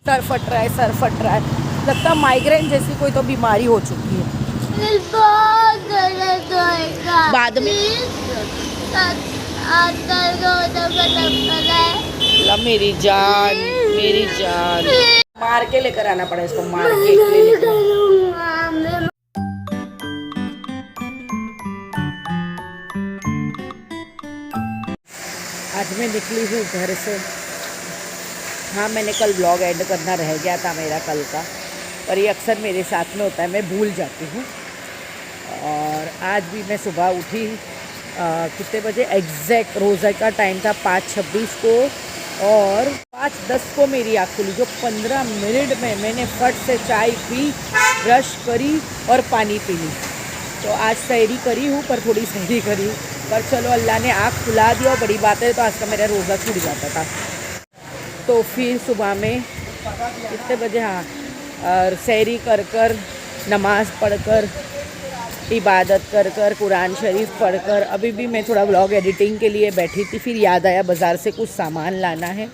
Sir फट रहा है, सर फट रहा है, लगता है माइग्रेन जैसी कोई तो बीमारी हो चुकी है। बाद में मेरी जान, मेरी जान, मार के लेकर आना पड़ा इसको, मार के लेकर। आज मैं निकली हूँ घर से। हाँ, मैंने कल ब्लॉग एंड करना रह गया था मेरा कल का, पर ये अक्सर मेरे साथ में होता है, मैं भूल जाती हूँ। और आज भी मैं सुबह उठी कितने बजे एग्जैक्ट, रोज़ा का टाइम था 5:26 को, और 5:10 को मेरी आँख खुली। जो 15 मिनट में मैंने फट से चाय पी, ब्रश करी और पानी पी ली। तो आज सहरी करी हूँ, पर थोड़ी सहरी करी, पर चलो अल्लाह ने आँख खुला दिया और बड़ी बात है। तो आज का मेरा रोज़ा छूट जाता था। तो फिर सुबह में कितने बजे, हाँ, और सहरी कर कर, नमाज़ पढ़कर, इबादत कर कर, कुरान शरीफ पढ़कर, अभी भी मैं थोड़ा व्लॉग एडिटिंग के लिए बैठी थी। फिर याद आया बाज़ार से कुछ सामान लाना है।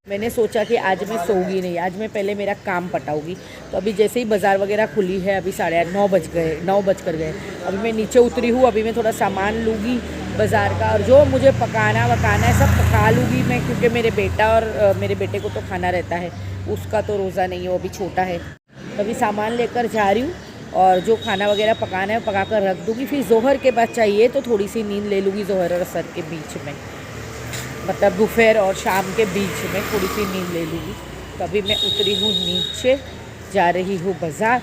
मैंने सोचा कि आज मैं सोऊंगी नहीं, आज मैं पहले मेरा काम पटाऊंगी। तो अभी जैसे ही बाज़ार वगैरह खुली है, अभी 9:30 बज गए, 9 बजकर गए। अभी मैं नीचे उतरी हूँ, अभी मैं थोड़ा सामान लूँगी बाज़ार का, और जो मुझे पकाना है सब पका लूँगी मैं, क्योंकि मेरे बेटा और मेरे बेटे को तो खाना रहता है, उसका तो रोज़ा नहीं है, वो अभी छोटा है। अभी सामान लेकर जा रही हूँ, और जो खाना वगैरह पकाना है पका कर रख दूँगी। फिर जोहर के बाद चाहिए तो थोड़ी सी नींद ले लूँगी, जोहर और असर के बीच में, मतलब दोपहर और शाम के बीच में थोड़ी सी नींद ले लूँगी। तो अभी मैं उतरी हूँ नीचे, जा रही हूँ बाज़ार,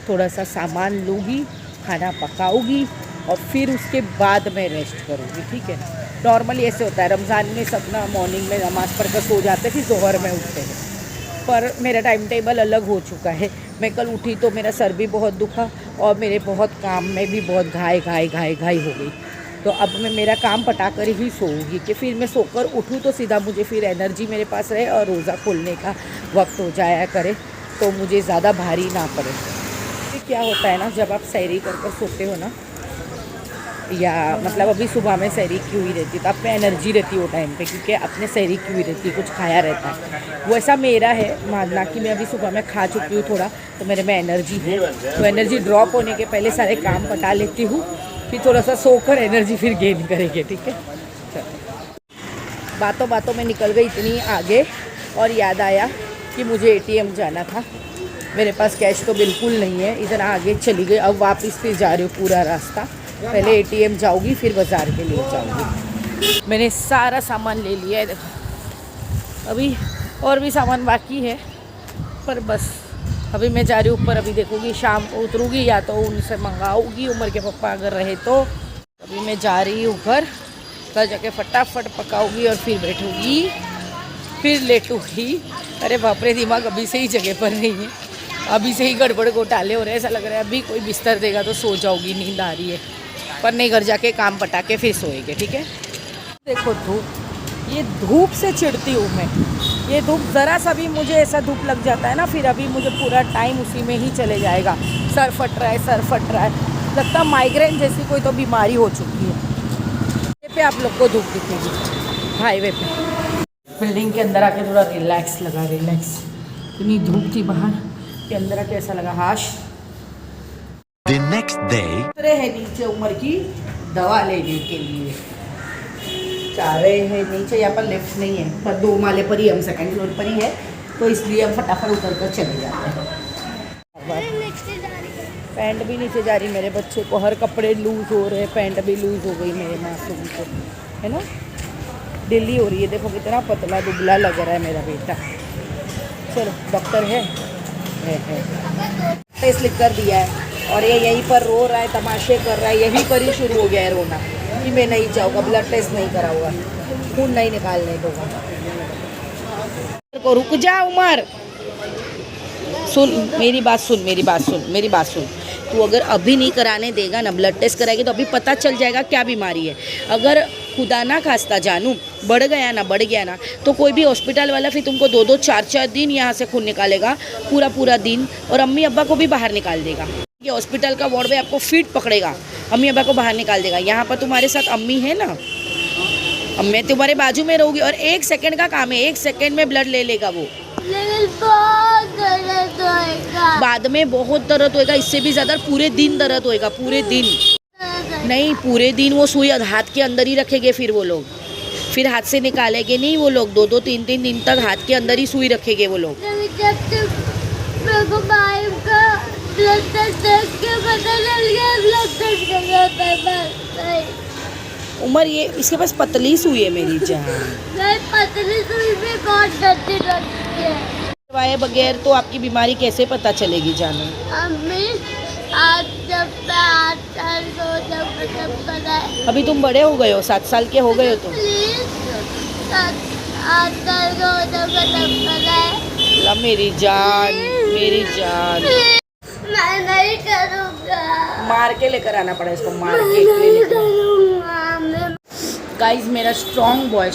थोड़ा सा सामान लूँगी, खाना पकाऊँगी, और फिर उसके बाद मैं रेस्ट करूँगी। ठीक है, नॉर्मली ऐसे होता है, रमज़ान में सब ना मॉर्निंग में नमाज़ पढ़कर सो जाते, फिर जोहर में उठते हैं। पर मेरा टाइम टेबल अलग हो चुका है। मैं कल उठी तो मेरा सर भी बहुत दुखा, और मेरे बहुत काम में भी बहुत घाई हो गई। तो अब मैं मेरा काम पटा कर ही सोऊंगी, कि फिर मैं सोकर उठूँ तो सीधा मुझे फिर एनर्जी मेरे पास रहे, और रोज़ा खोलने का वक्त हो जाया करे, तो मुझे ज़्यादा भारी ना पड़े। तो क्या होता है ना, जब आप सहरी कर सोते हो ना, या मतलब अभी सुबह में सहरी की हुई रहती है, तो आप में एनर्जी रहती है वो टाइम पे, क्योंकि अपने सहरी की हुई रहती है, कुछ खाया रहता है। वो ऐसा मेरा है मानना कि मैं अभी सुबह में खा चुकी हूँ थोड़ा, तो मेरे में एनर्जी है। तो एनर्जी ड्रॉप होने के पहले सारे काम पटा लेती हूँ, फिर थोड़ा सा सोकर एनर्जी फिर गेन करेंगे। ठीक है, चलो। बातों बातों में निकल गई इतनी आगे, और याद आया कि मुझे ATM जाना था। मेरे पास कैश तो बिल्कुल नहीं है, इधर आगे चली गई, अब वापस फिर जा रही हूँ पूरा रास्ता। पहले ATM जाऊँगी, फिर बाज़ार के लिए जाऊँगी। मैंने सारा सामान ले लिया है, देखो अभी और भी सामान बाकी है, पर बस अभी मैं जा रही हूँ ऊपर। अभी देखूँगी शाम को उतरूँगी, या तो उनसे मंगाऊँगी, उमर के पापा अगर रहे तो। अभी मैं जा रही हूँ घर जाके फटाफट पकाऊँगी, और फिर बैठूँगी, फिर लेटूँगी। अरे बाप रे, दिमाग अभी से ही जगह पर नहीं है, अभी से ही गड़बड़ घोटाले हो रहे हैं। ऐसा लग रहा है अभी कोई बिस्तर देगा तो सो जाऊँगी, नींद आ रही है, पर नहीं, घर जाके काम पटा के फिर सोएंगे। ठीक है, देखो धूप, ये धूप से चिढ़ती हूँ मैं। ये धूप ज़रा सा भी मुझे ऐसा धूप लग जाता है ना, फिर अभी मुझे पूरा टाइम उसी में ही चले जाएगा। सर फट रहा है, सर फट रहा है, लगता है माइग्रेन जैसी कोई तो बीमारी हो चुकी है। ये पे आप लोग को धूप दिखेगी हाईवे पे। बिल्डिंग के अंदर आके थोड़ा रिलैक्स लगा, रिलैक्स। इतनी धूप थी बाहर, के अंदर आके ऐसा लगा हाश। The next day, है नीचे उमर की दवा लेने के लिए जा रहे हैं नीचे। यहाँ पर लिफ्ट नहीं है, पर 2 माले पर ही, हम 2nd फ्लोर पर ही है, तो इसलिए हम फटाफट उतर कर चले जाते हैं। पैंट भी नीचे जा रही, मेरे बच्चे को हर कपड़े लूज़ हो रहे, पैंट भी लूज़ हो गई मेरे मासूम को, है ना, ढीली हो रही है। देखो कितना पतला दुबला लग रहा है मेरा बेटा। चलो, डॉक्टर है टेस्ट लिख कर दिया है, और ये यहीं पर रो रहा है, तमाशे कर रहा है, यहीं पर ही शुरू हो गया है रोना कि मैं नहीं जाऊँगा, ब्लड टेस्ट नहीं करा हुआ, खून नहीं निकालने दूँगा। को रुक जा उमर, सुन मेरी बात सुन। तू अगर अभी नहीं कराने देगा ना, ब्लड टेस्ट कराएगी तो अभी पता चल जाएगा क्या बीमारी है। अगर खुदा ना खास्ता जानू बढ़ गया ना, तो कोई भी हॉस्पिटल वाला फिर तुमको 2-2, 4-4 दिन यहाँ से खून निकालेगा, पूरा दिन, और अम्मी अब्बा को भी बाहर निकाल देगा। ये हॉस्पिटल का वार्ड में आपको फिट पकड़ेगा, अम्मी अब्बा को बाहर निकाल देगा। यहाँ पर तुम्हारे साथ अम्मी है ना, अब मैं तुम्हारे बाजू में रहूँगी, और 1 सेकंड का काम है, 1 सेकंड में ब्लड ले लेगा वो। बाद में बहुत दर्द होएगा, इससे भी ज़्यादा पूरे दिन दर्द होएगा, पूरे दिन नहीं, पूरे दिन वो सुई हाथ के अंदर ही रखेंगे। फिर वो लोग फिर हाथ से निकालेंगे नहीं, वो लोग 2-2 3-3 दिन तक हाथ के अंदर ही सुई रखेंगे वो लोग। ब्लड टेस्ट के पता चल गया, ब्लड टेस्ट करना। उमर ये इसके पास पतली सुई है मेरी जान। नहीं, पतली सुई भी बहुत डरती लगती है। दवाई बगैर तो आपकी बीमारी कैसे पता चलेगी जानू? अम्मी आज जब 8 साल को जब पता है। अभी तुम बड़े हो गए हो, 7 साल के हो गए हो तुम। 8 साल को जब पता है। ला मेरी जान, मेरी जान। मैं नहीं करूँगा। मार के लेकर आना पड़ा इसको, मार के गाइस। मेरा स्ट्रॉन्ग बॉय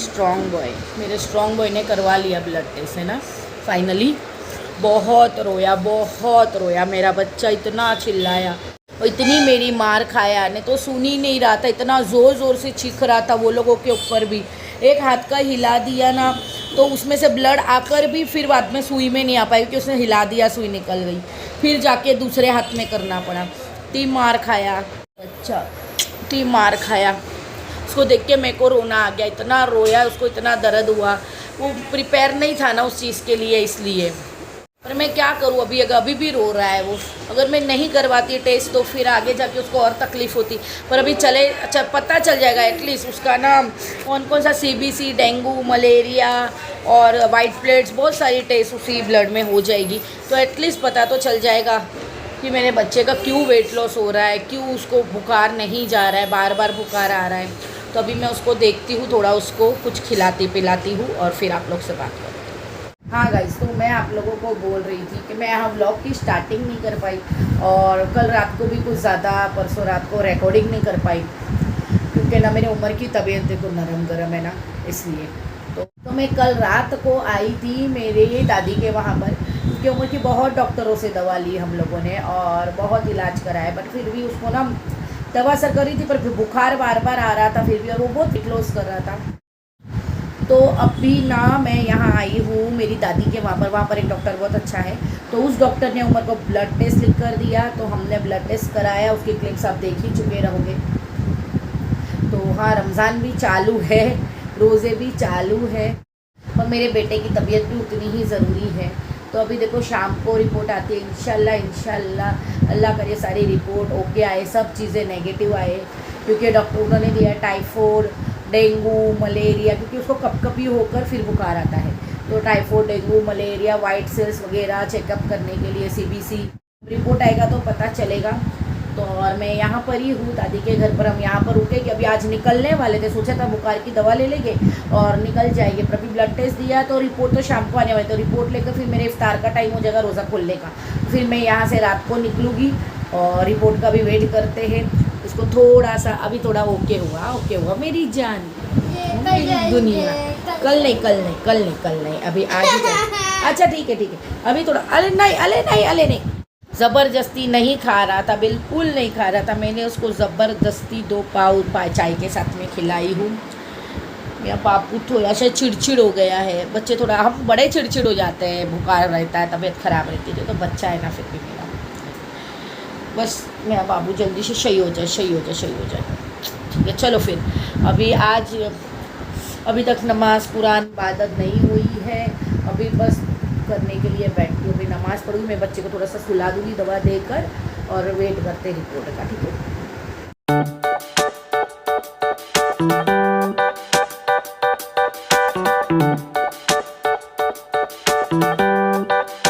मेरे स्ट्रॉन्ग बॉय ने करवा लिया ब्लड टेस्ट, है ना, फाइनली। बहुत रोया मेरा बच्चा, इतना चिल्लाया और इतनी मेरी मार खाया, नहीं तो सुन ही नहीं रहा था, इतना ज़ोर से चीख रहा था वो लोगों के ऊपर भी। एक हाथ का हिला दिया ना तो उसमें से ब्लड आकर भी फिर बाद में सुई में नहीं आ पाई, क्योंकि उसने हिला दिया, सुई निकल गई, फिर जाके दूसरे हाथ में करना पड़ा। ती मार खाया, अच्छा ती मार खाया। उसको देख के मेरे को रोना आ गया, इतना रोया, उसको इतना दर्द हुआ। वो प्रिपेयर नहीं था ना उस चीज़ के लिए, इसलिए। पर मैं क्या करूँ, अभी भी रो रहा है वो। अगर मैं नहीं करवाती टेस्ट तो फिर आगे जाके उसको और तकलीफ़ होती। पर अभी पता चल जाएगा एटलीस्ट उसका ना कौन सा CBC, डेंगू, मलेरिया और वाइट प्लेट्स, बहुत सारी टेस्ट उसी ब्लड में हो जाएगी। तो एटलीस्ट पता तो चल जाएगा कि मेरे बच्चे का क्यों वेट लॉस हो रहा है, क्यों उसको बुखार नहीं जा रहा है, बार बार बुखार आ रहा है। तो अभी मैं उसको देखती हूँ, थोड़ा उसको कुछ खिलाती पिलाती हूँ और फिर आप लोग से बात करूँ। हाँ गाइस, तो मैं आप लोगों को बोल रही थी कि मैं यहाँ व्लॉग की स्टार्टिंग नहीं कर पाई और कल रात को भी कुछ ज़्यादा, परसों रात को रिकॉर्डिंग नहीं कर पाई, क्योंकि ना मेरी उम्र की तबीयत देखो नरम गरम है ना, इसलिए। तो मैं कल रात को आई थी मेरे दादी के वहाँ पर, क्योंकि उम्र की बहुत डॉक्टरों से दवा ली हम लोगों ने और बहुत इलाज कराया, बट फिर भी उसको ना दवा असर कर रही थी, पर बुखार बार बार आ रहा था फिर भी, और वो बहुत वेट लॉस कर रहा था। तो अभी ना मैं यहाँ आई हूँ मेरी दादी के वहाँ पर एक डॉक्टर बहुत अच्छा है, तो उस डॉक्टर ने उमर को ब्लड टेस्ट लिख कर दिया, तो हमने ब्लड टेस्ट कराया, उसकी क्लिप्स आप देख ही चुके रहोगे। तो हाँ, रमज़ान भी चालू है, रोज़े भी चालू है और मेरे बेटे की तबीयत भी उतनी ही ज़रूरी है। तो अभी देखो शाम को रिपोर्ट आती है, इंशाल्लाह अल्लाह करे सारी रिपोर्ट ओके आए, सब चीज़ें नेगेटिव आए, क्योंकि डॉक्टर उन्होंने दिया टाइफाइड, डेंगू, मलेरिया, क्योंकि उसको कपकपी होकर फिर बुखार आता है। तो typhoid, dengue, malaria, white cells वगैरह चेकअप करने के लिए CBC रिपोर्ट आएगा तो पता चलेगा। तो और मैं यहाँ पर ही हूँ दादी के घर पर, हम यहाँ पर रुके कि अभी आज निकलने वाले थे, सोचा था बुखार की दवा ले लेंगे और निकल जाएंगे, पर अभी ब्लड टेस्ट दिया तो रिपोर्ट तो शाम को आने वाली, तो रिपोर्ट लेकर फिर मेरे इफ्तार का टाइम हो जाएगा, रोज़ा खोलने का। फिर मैं यहाँ से रात को निकलूँगी और रिपोर्ट का भी वेट करते हैं। इसको थोड़ा सा अभी थोड़ा ओके हुआ मेरी जान, मेरी दुनिया। कल नहीं, अभी आज ही। अच्छा ठीक है, अभी थोड़ा, अरे नहीं, ज़बरदस्ती नहीं खा रहा था, बिल्कुल नहीं खा रहा था। मैंने उसको ज़बरदस्ती 2 पाव चाय के साथ में खिलाई हूँ। मेरा बापू थोड़ा सा चिड़चिड़ हो गया है, बच्चे थोड़ा, हम बड़े चिड़चिड़ हो जाते हैं, बुखार रहता है, तबीयत ख़राब रहती है, तो बच्चा है ना फिर भी मेरा, बस मेरा बाबू जल्दी से सही हो जाए। ठीक है, चलो फिर अभी तक नमाज कुरान इबादत नहीं हुई है, अभी बस करने के लिए बैठती हूँ। अभी नमाज़ पढ़ूँगी, मैं बच्चे को थोड़ा सा सुला दूँगी दवा देकर और वेट करते रिपोर्ट का। ठीक है।